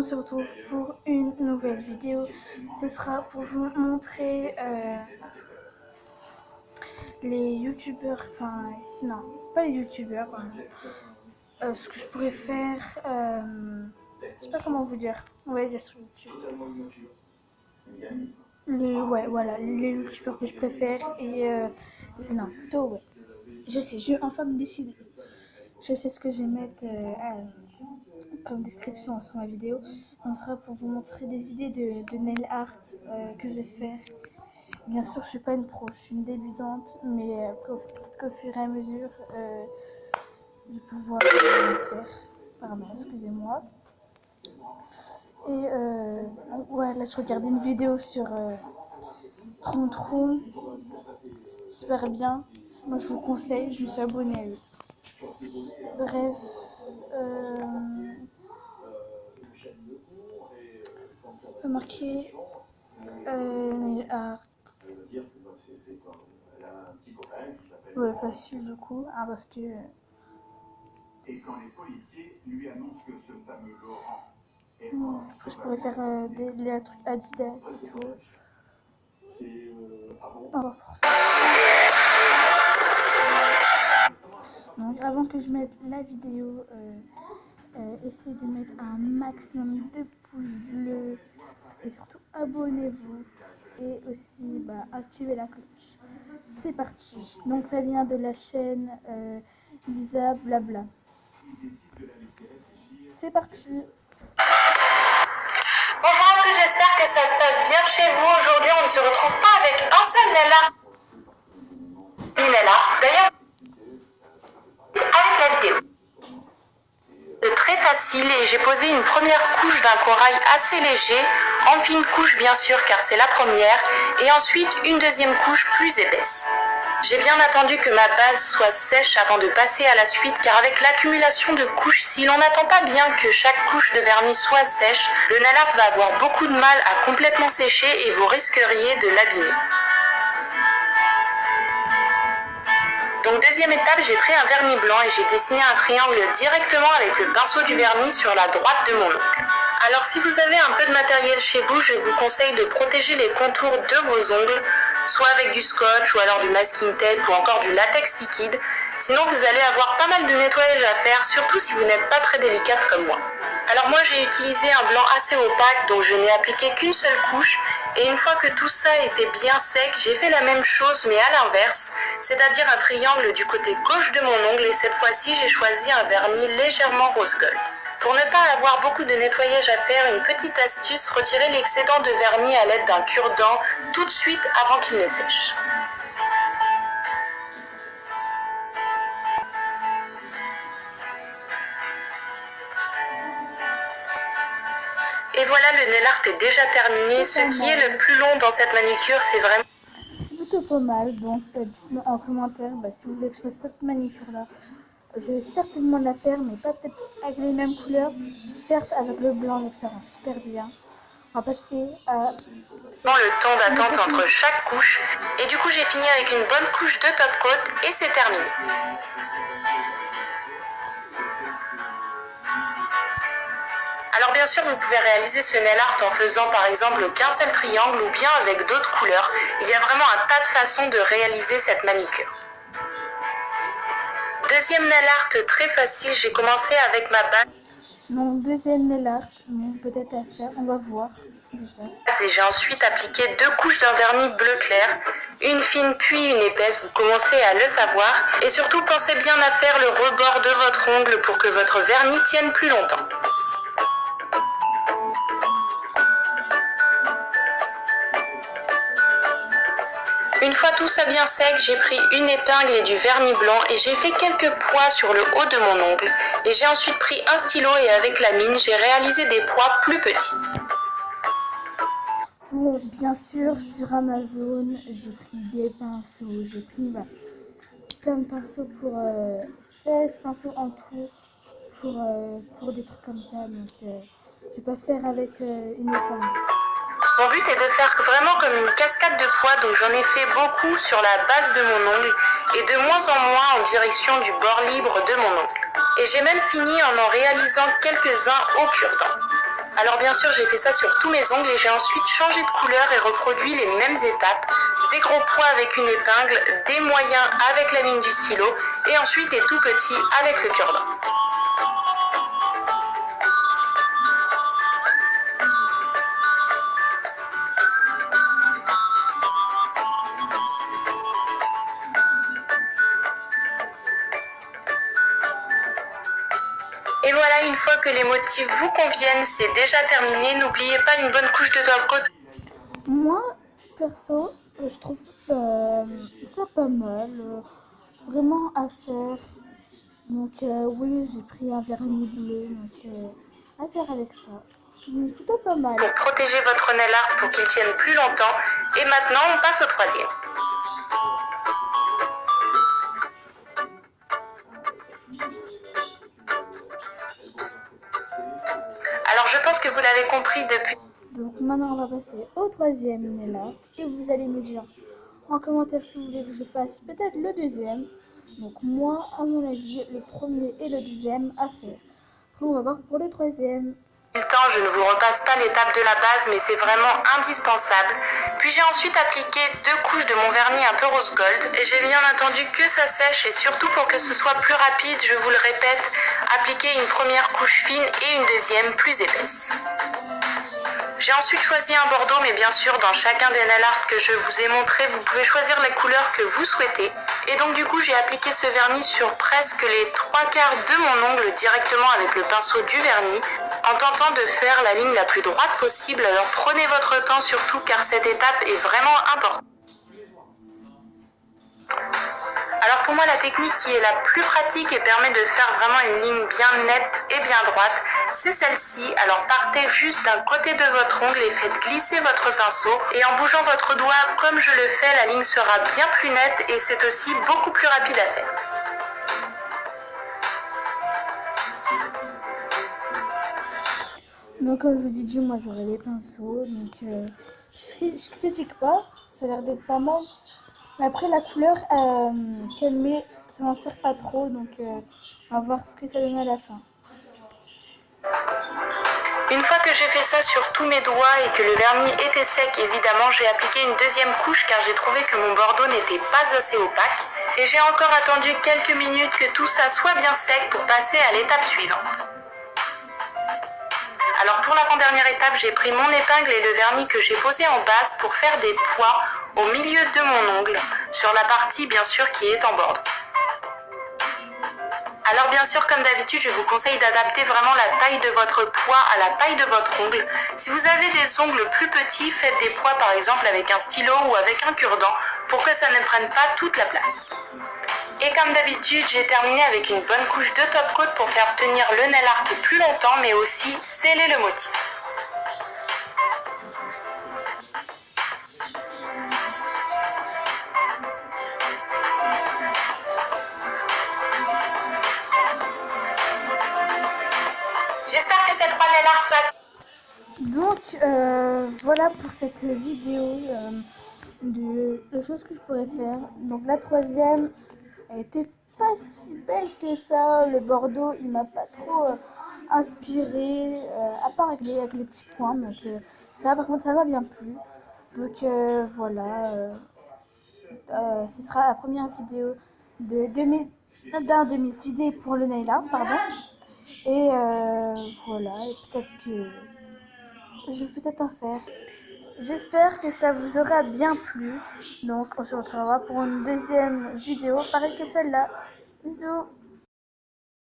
se retrouve pour une nouvelle vidéo. Ce sera pour vous montrer les youtubeurs, enfin non, pas les youtubeurs, ce que je pourrais faire, je sais pas comment vous dire, on va dire sur YouTube. Voilà, les youtubeurs que je préfère et non, plutôt ouais. Je sais, je vais enfin me décider. Je sais ce que je vais mettre comme description sur ma vidéo. On sera pour vous montrer des idées de nail art que je vais faire. Bien sûr, je suis pas une pro, je suis une débutante, mais peut-être qu'au fur et à mesure, je vais pouvoir le faire. Pardon, excusez-moi. Et ouais, là je regardais une vidéo sur Tron Tron, super bien. Moi je vous conseille, je me suis abonnée à eux. Bref, remarquez art. Ouais, facile du coup, hein, parce que. Et quand les policiers lui annoncent que ce fameux Laurent est je pourrais faire des trucs Adidas et tout. Donc avant que je mette la vidéo, essayez de mettre un maximum de pouces bleus et surtout abonnez-vous et aussi activez la cloche. C'est parti. Donc ça vient de la chaîne Lisa Blabla. C'est parti. Bonjour à tous, j'espère que ça se passe bien chez vous. Aujourd'hui, on ne se retrouve pas avec un seul nail art. D'ailleurs, avec la vidéo. Très facile et j'ai posé une première couche d'un corail assez léger, en fine couche bien sûr car c'est la première, et ensuite une deuxième couche plus épaisse. J'ai bien attendu que ma base soit sèche avant de passer à la suite car avec l'accumulation de couches, si l'on n'attend pas bien que chaque couche de vernis soit sèche, le nail art va avoir beaucoup de mal à complètement sécher et vous risqueriez de l'abîmer. Donc deuxième étape, j'ai pris un vernis blanc et j'ai dessiné un triangle directement avec le pinceau du vernis sur la droite de mon ongle. Alors si vous avez un peu de matériel chez vous, je vous conseille de protéger les contours de vos ongles, soit avec du scotch ou alors du masking tape ou encore du latex liquide. Sinon vous allez avoir pas mal de nettoyage à faire, surtout si vous n'êtes pas très délicate comme moi. Alors moi j'ai utilisé un blanc assez opaque dont je n'ai appliqué qu'une seule couche et une fois que tout ça était bien sec, j'ai fait la même chose mais à l'inverse, c'est-à-dire un triangle du côté gauche de mon ongle et cette fois-ci j'ai choisi un vernis légèrement rose gold. Pour ne pas avoir beaucoup de nettoyage à faire, une petite astuce, retirez l'excédent de vernis à l'aide d'un cure-dent tout de suite avant qu'il ne sèche. Et voilà, le nail art est déjà terminé. Ce qui est le plus long dans cette manucure, c'est vraiment... C'est plutôt pas mal, donc dites-moi en commentaire si vous voulez que je fasse cette manucure-là. Je vais certainement la faire, mais pas peut-être avec les mêmes couleurs. Certes, avec le blanc, donc ça rend super bien. On va passer à... le temps d'attente entre chaque couche. Et du coup, j'ai fini avec une bonne couche de top coat et c'est terminé. Alors bien sûr, vous pouvez réaliser ce nail art en faisant par exemple qu'un seul triangle ou bien avec d'autres couleurs. Il y a vraiment un tas de façons de réaliser cette manucure. Deuxième nail art très facile, j'ai commencé avec ma base. Mon deuxième nail art, peut-être à faire, on va voir. Et j'ai ensuite appliqué 2 couches d'un vernis bleu clair, une fine puis une épaisse, vous commencez à le savoir. Et surtout pensez bien à faire le rebord de votre ongle pour que votre vernis tienne plus longtemps. Une fois tout ça bien sec, j'ai pris une épingle et du vernis blanc et j'ai fait quelques points sur le haut de mon ongle. Et j'ai ensuite pris un stylo et avec la mine, j'ai réalisé des points plus petits. Bien sûr, sur Amazon, j'ai pris des pinceaux, j'ai pris plein de pinceaux pour 16 pinceaux en tout pour des trucs comme ça. Donc, je vais pas faire avec une épingle. Mon but est de faire vraiment comme une cascade de poids, donc j'en ai fait beaucoup sur la base de mon ongle et de moins en moins en direction du bord libre de mon ongle. Et j'ai même fini en réalisant quelques-uns au cure-dent. Alors bien sûr, j'ai fait ça sur tous mes ongles et j'ai ensuite changé de couleur et reproduit les mêmes étapes. Des gros points avec une épingle, des moyens avec la mine du stylo et ensuite des tout petits avec le cure-dent. Et voilà, une fois que les motifs vous conviennent, c'est déjà terminé. N'oubliez pas une bonne couche de top coat. Moi, perso, je trouve ça pas mal, vraiment à faire. Donc oui, j'ai pris un vernis bleu, donc à faire avec ça. Donc, plutôt pas mal. Pour protéger votre nail art pour qu'il tienne plus longtemps. Et maintenant, on passe au troisième. Alors je pense que vous l'avez compris depuis. Donc maintenant on va passer au troisième nail art et vous allez me dire en commentaire si vous voulez que je fasse peut-être le deuxième. Donc moi à mon avis le premier et le deuxième à faire. Après on va voir pour le troisième. Le temps, je ne vous repasse pas l'étape de la base, mais c'est vraiment indispensable. Puis j'ai ensuite appliqué 2 couches de mon vernis un peu rose gold et j'ai bien attendu que ça sèche et surtout pour que ce soit plus rapide, je vous le répète, appliquez une première couche fine et une deuxième plus épaisse. J'ai ensuite choisi un bordeaux, mais bien sûr, dans chacun des nail art que je vous ai montré, vous pouvez choisir la couleur que vous souhaitez. Et donc du coup, j'ai appliqué ce vernis sur presque les 3/4 de mon ongle directement avec le pinceau du vernis, en tentant de faire la ligne la plus droite possible. Alors prenez votre temps surtout, car cette étape est vraiment importante. Alors pour moi, la technique qui est la plus pratique et permet de faire vraiment une ligne bien nette et bien droite, c'est celle-ci. Alors partez juste d'un côté de votre ongle et faites glisser votre pinceau. Et en bougeant votre doigt comme je le fais, la ligne sera bien plus nette et c'est aussi beaucoup plus rapide à faire. Donc comme je vous dis, moi j'aurai les pinceaux, donc je critique pas, ça a l'air d'être pas mal. Mais après la couleur qu'elle met, ça m'en sert pas trop, donc on va voir ce que ça donne à la fin. Une fois que j'ai fait ça sur tous mes doigts et que le vernis était sec, évidemment, j'ai appliqué une deuxième couche car j'ai trouvé que mon bordeaux n'était pas assez opaque. Et j'ai encore attendu quelques minutes que tout ça soit bien sec pour passer à l'étape suivante. Alors pour l'avant-dernière étape, j'ai pris mon épingle et le vernis que j'ai posé en base pour faire des pois au milieu de mon ongle, sur la partie bien sûr qui est en bordeaux. Alors bien sûr, comme d'habitude, je vous conseille d'adapter vraiment la taille de votre pois à la taille de votre ongle. Si vous avez des ongles plus petits, faites des pois par exemple avec un stylo ou avec un cure-dent pour que ça ne prenne pas toute la place. Et comme d'habitude, j'ai terminé avec une bonne couche de top coat pour faire tenir le nail art plus longtemps, mais aussi sceller le motif. J'espère que ces 3 nail art fassent. Donc voilà pour cette vidéo de choses que je pourrais faire. Donc la troisième, elle était pas si belle que ça. Le bordeaux, il m'a pas trop inspiré, à part avec les petits points. Donc ça, par contre, ça m'a bien plu. Donc voilà, ce sera la première vidéo d'un de mes idées pour le nail art, pardon. Et voilà, et peut-être que je vais peut-être en faire. J'espère que ça vous aura bien plu. Donc on se retrouvera pour une deuxième vidéo pareille que celle-là. Bisous.